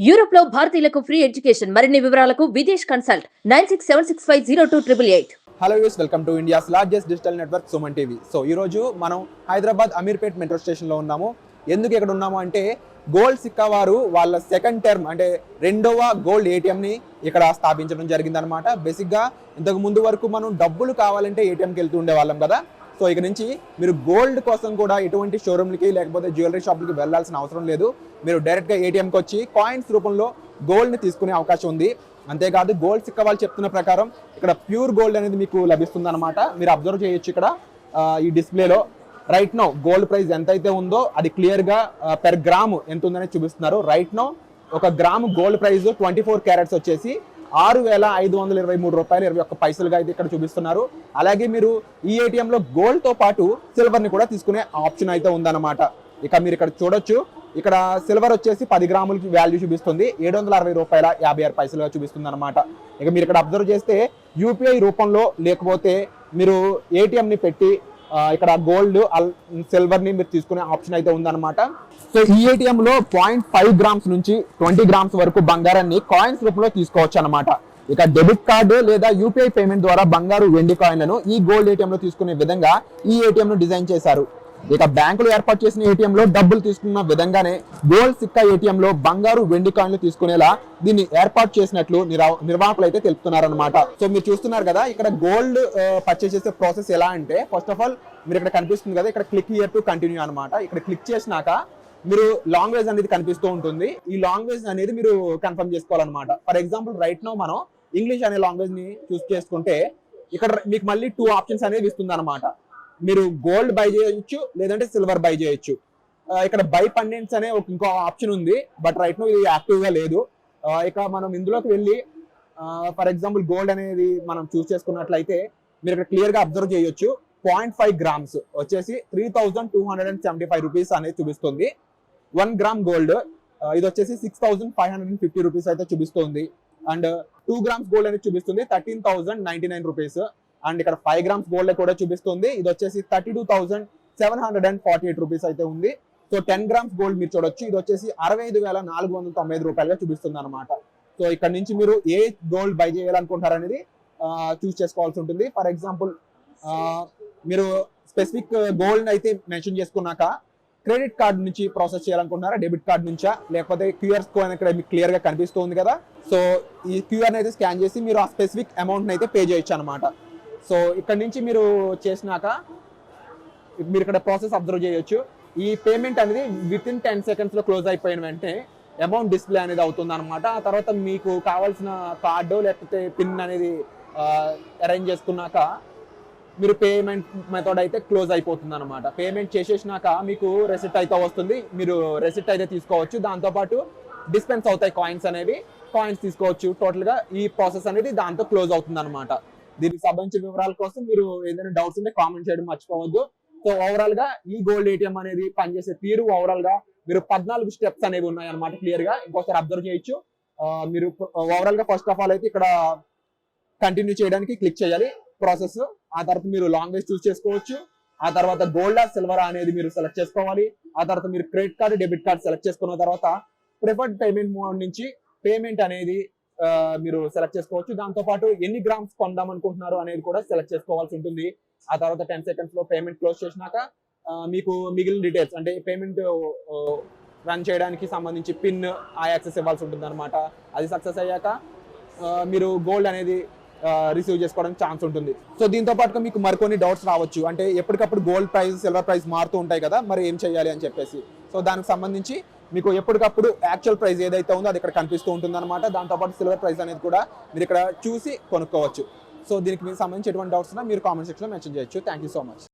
Europe లో భారతీయులకు free education మరిన్ని వివరాలకు Videsh consult 9676502888. Hello use welcome to India's largest digital network Suman TV. So ఈరోజు మనం హైదరాబాద్ అమీర్పేట్ మెట్రో స్టేషన్లో ఉన్నాము. ఎందుకు ఇక్కడ ఉన్నాము అంటే గోల్డ్ సిక్కా వారు వాళ్ళ సెకండ్ టర్మ్ అంటే రెండవ గోల్డ్ ఏటీఎంని ఇక్కడ స్థాపించడం జరిగిందనమాట. బేసిక్గా ఇంతకు ముందు వరకు మనం డబ్బులు కావాలంటే ఏటీఎంకి వెళ్తూ ఉండేవాళ్ళం కదా. సో ఇక నుంచి మీరు గోల్డ్ కోసం కూడా ఎటువంటి షోరూమ్లకి లేకపోతే జ్యువెలరీ షాప్లకి వెళ్ళాల్సిన అవసరం లేదు. మీరు డైరెక్ట్గా ఏటీఎంకి వచ్చి కాయిన్స్ రూపంలో గోల్డ్ని తీసుకునే అవకాశం ఉంది. అంతేకాదు గోల్డ్ సిక్కా వాళ్ళు చెప్తున్న ప్రకారం ఇక్కడ ప్యూర్ గోల్డ్ అనేది మీకు లభిస్తుంది అనమాట. మీరు అబ్జర్వ్ చేయొచ్చు ఇక్కడ ఈ డిస్ప్లేలో రైట్ నో గోల్డ్ ప్రైస్ ఎంత అయితే ఉందో అది క్లియర్గా పెర్ గ్రాము ఎంత ఉందని చూపిస్తున్నారు. రైట్ నో ఒక గ్రాము గోల్డ్ ప్రైస్ 24 క్యారెట్స్ వచ్చేసి 6,523 రూపాయలు 21 పైసలుగా అయితే ఇక్కడ చూపిస్తున్నారు. అలాగే మీరు ఈ ఏటీఎంలో గోల్డ్తో పాటు సిల్వర్ని కూడా తీసుకునే ఆప్షన్ అయితే ఉందన్నమాట. ఇక మీరు ఇక్కడ చూడొచ్చు, ఇక్కడ సిల్వర్ వచ్చేసి 10 గ్రాములకి వాల్యూ చూపిస్తుంది 760 రూపాయల 56 పైసలుగా చూపిస్తుంది అనమాట. ఇక మీరు ఇక్కడ అబ్జర్వ్ చేస్తే యూపీఐ రూపంలో లేకపోతే మీరు ఏటీఎంని పెట్టి ఇక్కడ గోల్డ్ సిల్వర్ని మీరు తీసుకునే ఆప్షన్ అయితే ఉందన్నమాట. సో ఈ ఏటీఎంలో 0.5 గ్రామ్స్ నుంచి 20 గ్రామ్స్ వరకు బంగారాన్ని కాయిన్స్ రూపంలో తీసుకోవచ్చు అనమాట. ఇక డెబిట్ కార్డు లేదా యూపీఐ పేమెంట్ ద్వారా బంగారు వెండి కాయిన్లను ఈ గోల్డ్ ఏటీఎంలో తీసుకునే విధంగా ఈ ఏటీఎంను డిజైన్ చేశారు. ఇక బ్యాంకులు ఏర్పాటు చేసిన ఏటీఎంలో డబ్బులు తీసుకున్న విధంగానే గోల్డ్ సిక్కా ఏటీఎంలో బంగారు వెండి కాయిన్లు తీసుకునేలా దీన్ని ఏర్పాటు చేసినట్లు నిర్వాహకులు అయితే తెలుపుతున్నారనమాట. సో మీరు చూస్తున్నారు కదా ఇక్కడ గోల్డ్ పర్చేస్ చేసే ప్రాసెస్ ఎలా అంటే ఫస్ట్ ఆఫ్ ఆల్ మీరు ఇక్కడ కనిపిస్తుంది కదా, ఇక్కడ క్లిక్ హియర్ టు కంటిన్యూ అనమాట. ఇక్కడ క్లిక్ చేసినాక మీరు లాంగ్వేజ్ అనేది కనిపిస్తూ ఉంటుంది. ఈ లాంగ్వేజ్ అనేది మీరు కన్ఫర్మ్ చేసుకోవాలన్నమాట. ఫర్ ఎగ్జాంపుల్ రైట్ నో మనం ఇంగ్లీష్ అనే లాంగ్వేజ్ ని చూస్ చేసుకుంటే ఇక్కడ మీకు మళ్ళీ 2 ఆప్షన్స్ అనేవి ఇస్తుంది అనమాట. మీరు గోల్డ్ బై చేయొచ్చు లేదంటే సిల్వర్ బై చేయొచ్చు. ఇక్కడ బై పండెంట్స్ అనే ఇంకో ఆప్షన్ ఉంది, బట్ రైట్ నో ఇది యాక్టివ్ గా లేదు. ఇక మనం ఇందులోకి వెళ్ళి ఫర్ ఎగ్జాంపుల్ గోల్డ్ అనేది మనం చూస్ చేసుకున్నట్లయితే మీరు ఇక్కడ క్లియర్ గా అబ్జర్వ్ చేయొచ్చు 0.5 గ్రామ్స్ వచ్చేసి 3,275 రూపీస్ అనేది చూపిస్తుంది. 1 గ్రామ్ గోల్డ్ ఇది వచ్చేసి 6,550 రూపీస్ అయితే చూపిస్తుంది. అండ్ 2 గ్రామ్స్ గోల్డ్ అనేది చూపిస్తుంది 13,099 రూపీస్. అండ్ ఇక్కడ 5 గ్రామ్స్ గోల్డ్ కూడా చూపిస్తుంది, ఇది వచ్చేసి 32,748 రూపీస్ అయితే ఉంది. సో 10 గ్రామ్స్ గోల్డ్ మీరు చూడొచ్చు, ఇది వచ్చేసి 65,495 రూపాయలుగా చూపిస్తుంది అనమాట. సో ఇక్కడ నుంచి మీరు ఏ గోల్డ్ బై చేయాలనుకుంటారనేది చూస్ చేసుకోవాల్సి ఉంటుంది. ఫర్ ఎగ్జాంపుల్ మీరు స్పెసిఫిక్ గోల్డ్ అయితే మెన్షన్ చేసుకున్నాక క్రెడిట్ కార్డ్ నుంచి ప్రాసెస్ చేయాలనుకుంటున్నారా, డెబిట్ కార్డ్ నుంచా, లేకపోతే క్యూఆర్ కోడ్ ఇక్కడ మీకు క్లియర్ గా కనిపిస్తుంది కదా. సో ఈ క్యూఆర్ అయితే స్కాన్ చేసి మీరు ఆ స్పెసిఫిక్ అమౌంట్ అయితే పే చేయొచ్చు అనమాట. సో ఇక్కడ నుంచి మీరు చేసినాక మీరు ఇక్కడ ప్రాసెస్ అబ్జర్వ్ చేయొచ్చు. ఈ పేమెంట్ అనేది విత్ ఇన్ 10 seconds లో క్లోజ్ అయిపోయిన వెంటనే అమౌంట్ డిస్ప్లే అనేది అవుతుంది అనమాట. ఆ తర్వాత మీకు కావాల్సిన కార్డు లేకపోతే పిన్ అనేది అరేంజ్ చేసుకున్నాక మీరు పేమెంట్ మెథడ్ అయితే క్లోజ్ అయిపోతుంది అనమాట. పేమెంట్ చేసేసినాక మీకు రెసిప్ట్ అయితే వస్తుంది, మీరు రెసిప్ట్ అయితే తీసుకోవచ్చు. దాంతోపాటు డిస్పెన్స్ అవుతాయి కాయిన్స్ అనేవి, కాయిన్స్ తీసుకోవచ్చు. టోటల్గా ఈ ప్రాసెస్ అనేది దాంతో క్లోజ్ అవుతుంది అనమాట. దీనికి సంబంధించిన వివరాల కోసం మీరు ఏదైనా డౌట్స్ ఉంటే కామెంట్ చేయడం మర్చిపోవద్దు. సో ఓవరాల్ గా ఈ గోల్డ్ ఏటీఎం అనేది పనిచేసే తీరు ఓవరాల్ గా మీరు 14 స్టెప్స్ అనేవి ఉన్నాయి అనమాట. క్లియర్ గా ఇంకోసారి అబ్జర్వ్ చేయొచ్చు. మీరు ఓవరాల్ గా ఫస్ట్ ఆఫ్ ఆల్ అయితే ఇక్కడ కంటిన్యూ చేయడానికి క్లిక్ చేయాలి ప్రాసెస్. ఆ తర్వాత మీరు లాంగ్వేజ్ చూస్ చేసుకోవచ్చు. ఆ తర్వాత గోల్డ్ సిల్వర్ అనేది మీరు సెలెక్ట్ చేసుకోవాలి. ఆ తర్వాత మీరు credit card debit card select చేసుకున్న తర్వాత ప్రిఫర్డ్ పేమెంట్ మోడ్ నుంచి పేమెంట్ అనేది మీరు సెలెక్ట్ చేసుకోవచ్చు. దాంతో పాటు ఎన్ని గ్రామ్స్ కొందాం అనుకుంటున్నారు అనేది కూడా సెలెక్ట్ చేసుకోవాల్సి ఉంటుంది. ఆ తర్వాత 10 seconds లో పేమెంట్ క్లోజ్ చేసినాక మీకు మిగిలిన డీటెయిల్స్ అంటే పేమెంట్ రన్ చేయడానికి సంబంధించి పిన్ ఆ యాక్సెస్ ఇవ్వాల్సి ఉంటుంది అనమాట. అది సక్సెస్ అయ్యాక మీరు గోల్డ్ అనేది రిసీవ్ చేసుకోవడానికి ఛాన్స్ ఉంటుంది. సో దీంతో పాటుగా మీకు మరికొన్ని డౌట్స్ రావచ్చు, అంటే ఎప్పటికప్పుడు గోల్డ్ ప్రైస్ సిల్వర్ ప్రైస్ మారుతూ ఉంటాయి కదా, మరి ఏం చేయాలి అని చెప్పేసి. సో దానికి సంబంధించి మీకు ఎప్పటికప్పుడు యాక్చువల్ ప్రైస్ ఏదైతే ఉందో అది ఇక్కడ కనిపిస్తూ ఉంటుంది అనమాట. దాంతోపాటు సిల్వర్ ప్రైస్ అనేది కూడా మీరు ఇక్కడ చూసి కొనుక్కోవచ్చు. సో దీనికి మీకు సంబంధించి ఎటువంటి డౌట్స్ ఉన్నా మీరు కామెంట్ సెక్షన్లో మెన్షన్ చేయొచ్చు. Thank you so much.